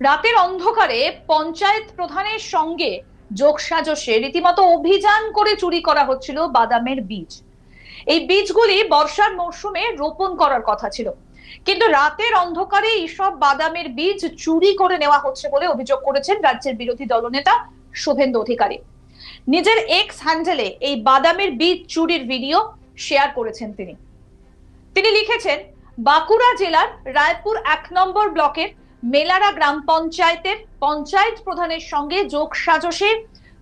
রাতের অন্ধকারে পঞ্চায়েত প্রধানের সঙ্গে যোগসাজশে রীতিমতো অভিযান করে চুরি করা হচ্ছিল বাদামের বীজ। এই বীজগুলি বর্ষার মরশুমে রোপণ করার কথা ছিল, কিন্তু রাতের অন্ধকারে এইসব বাদামের বীজ চুরি করে নেওয়া হচ্ছে বলে অভিযোগ করেছেন রাজ্যের বিরোধী দলনেতা শুভেন্দু অধিকারী। নিজের এক্স হ্যান্ডেলে এই বাদামের বীজ চুরির ভিডিও শেয়ার করেছেন তিনি লিখেছেন, বাঁকুড়া জেলার রায়পুর 1 নম্বর ব্লকের মেলারা গ্রাম পঞ্চায়েতের পঞ্চায়েত প্রধানের সঙ্গে যোগসাজশে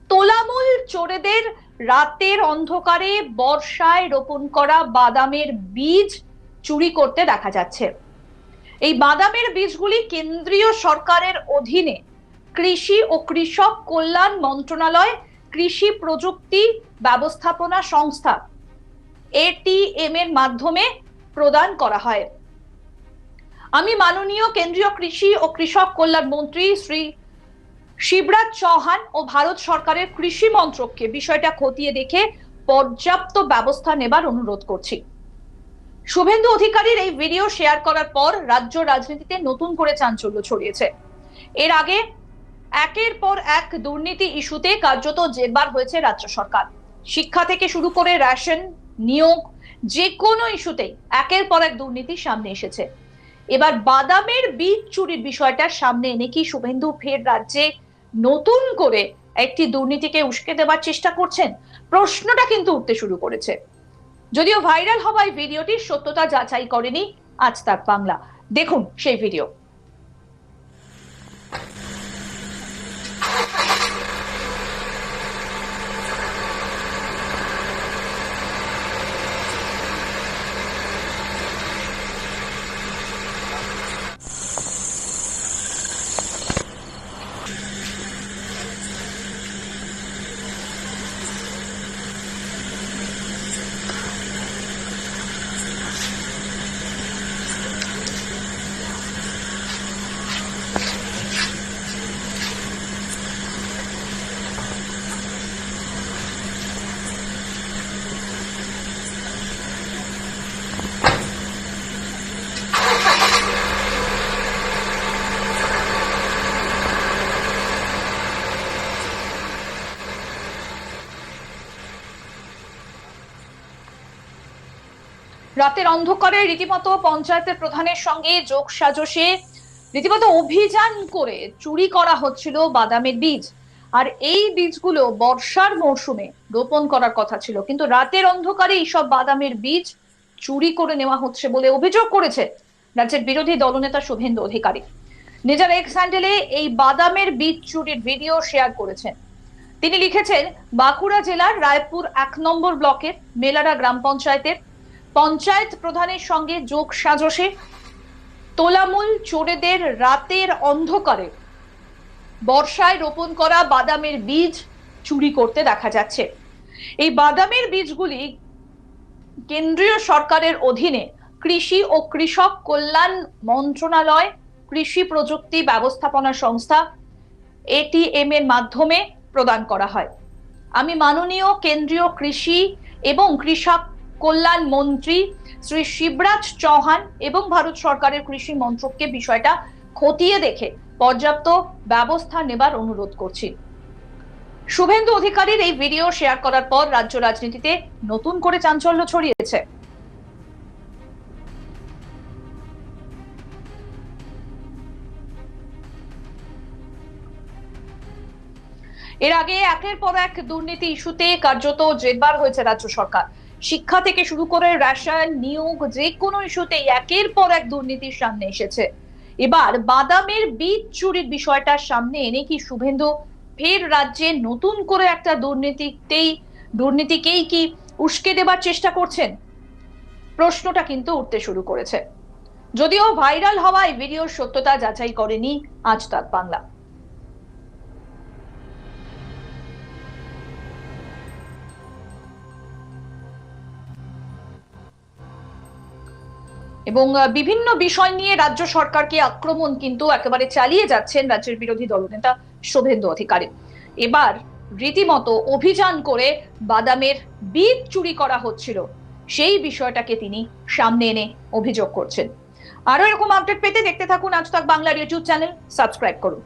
তোলামূল চোরেদের রাতের অন্ধকারে বর্ষায় রোপণ করা বাদামের বীজ চুরি করতে দেখা যাচ্ছে। এই বাদামের বীজগুলি কেন্দ্রীয় সরকারের অধীনে কৃষি ও কৃষক কল্যাণ মন্ত্রণালয় কৃষি প্রযুক্তি ব্যবস্থাপনা সংস্থা ATM এর মাধ্যমে প্রদান করা হয়। আমি মাননীয় কেন্দ্রীয় কৃষি ও কৃষক কল্যাণ মন্ত্রী শ্রী শিবরাজ চৌহান ও ভারত সরকারের কৃষি মন্ত্রককে বিষয়টা খতিয়ে দেখে পর্যাপ্ত ব্যবস্থা নেবার অনুরোধ করছি। শুভেন্দু অধিকারীর এই ভিডিও শেয়ার করার পর রাজ্য রাজনীতিতে নতুন করে চাঞ্চল্য ছড়িয়েছে। এর আগে একের পর এক দুর্নীতি ইস্যুতে কার্যত জেরবার হয়েছে রাজ্য সরকার। শিক্ষা থেকে শুরু করে রেশন, নিয়োগ, যে কোনো ইস্যুতেই একের পর এক দুর্নীতি সামনে এসেছে। এবার বাদামের বীজ চুরির বিষয়টা সামনে এনে কি শুভেন্দু ফের রাজ্যে নতুন করে একটি দুর্নীতিকে উস্কে দেবার চেষ্টা করছেন? প্রশ্নটা কিন্তু উঠতে শুরু করেছে। যদিও ভাইরাল হওয়া এই ভিডিওটির সত্যতা যাচাই করেনি আজ তাক বাংলা। দেখুন সেই ভিডিও। রাতের অন্ধকারে রীতিমতো পঞ্চায়েতের প্রধানের সঙ্গে যোগসাজশে রীতিমতো অভিযান করে চুরি করা হচ্ছিল বাদামের বীজ। আর এই বীজগুলো বর্ষার মরশুমে রোপণ করার কথা ছিল, কিন্তু রাতের অন্ধকারে এইসব বাদামের বীজ চুরি করে নেওয়া হচ্ছে বলে অভিযোগ করেছে রাজ্যের বিরোধী দলনেতা শুভেন্দু অধিকারী। নিজের এক্স হ্যান্ডেলে এই বাদামের বীজ চুরির ভিডিও শেয়ার করেছেন। তিনি লিখেছেন, বাঁকুড়া জেলার রায়পুর 1 নম্বর ব্লকের মেলারা গ্রাম পঞ্চায়েতের পঞ্চায়েত প্রধানের সঙ্গে যোগসাজশে তোলামূল চোরেদের রাতের অন্ধকারে বর্ষায় রোপণ করা বাদামের বীজ চুরি করতে দেখা যাচ্ছে। এই বাদামের বীজগুলি কেন্দ্রীয় সরকারের অধীনে কৃষি ও কৃষক কল্যাণ মন্ত্রণালয় কৃষি প্রযুক্তি ব্যবস্থাপনা সংস্থা ATM এর মাধ্যমে প্রদান করা হয়। আমি মাননীয় কেন্দ্রীয় কৃষি এবং কৃষক কল্যাণ মন্ত্রী শ্রী শিবরাজ চৌহান এবং ভারত সরকারের কৃষি মন্ত্রককে বিষয়টা খতিয়ে দেখে পর্যাপ্ত ব্যবস্থা নেবার অনুরোধ করছি। শুভেন্দু অধিকারীর এই ভিডিও শেয়ার করার পর রাজ্য রাজনীতিতে নতুন করে চাঞ্চল্য ছড়িয়েছে। এর আগে একের পর এক দুর্নীতি ইস্যুতে কার্যত জেরবার হয়েছে রাজ্য সরকার। শিক্ষা থেকে শুরু করে রেশন, নিয়োগ, যে কোনো ইস্যুতেই একের পর এক দুর্নীতির সামনে এসেছে। এবার বাদামের বীজ চুরির বিষয়টা সামনে এনে কি শুভেন্দু ফের রাজ্যে নতুন করে একটা দুর্নীতিকেই কি উস্কে দেবার চেষ্টা করছেন? প্রশ্নটা কিন্তু উঠতে শুরু করেছে। যদিও ভাইরাল হওয়া এই ভিডিওর সত্যতা যাচাই করেনি আজ তাক বাংলা। এবং বিভিন্ন বিষয় নিয়ে রাজ্য সরকারকে আক্রমণ কিন্তু একেবারে চালিয়ে যাচ্ছেন রাজ্যের বিরোধী দলনেতা শুভেন্দু অধিকারী। এবার রীতিমতো অভিযান করে বাদামের বীজ চুরি করা হচ্ছিল সেই বিষয়টাকে তিনি সামনে এনে অভিযোগ করছেন। আরো এরকম আপডেট পেতে দেখতে থাকুন আজ তাক বাংলার ইউটিউব চ্যানেল, সাবস্ক্রাইব করুন।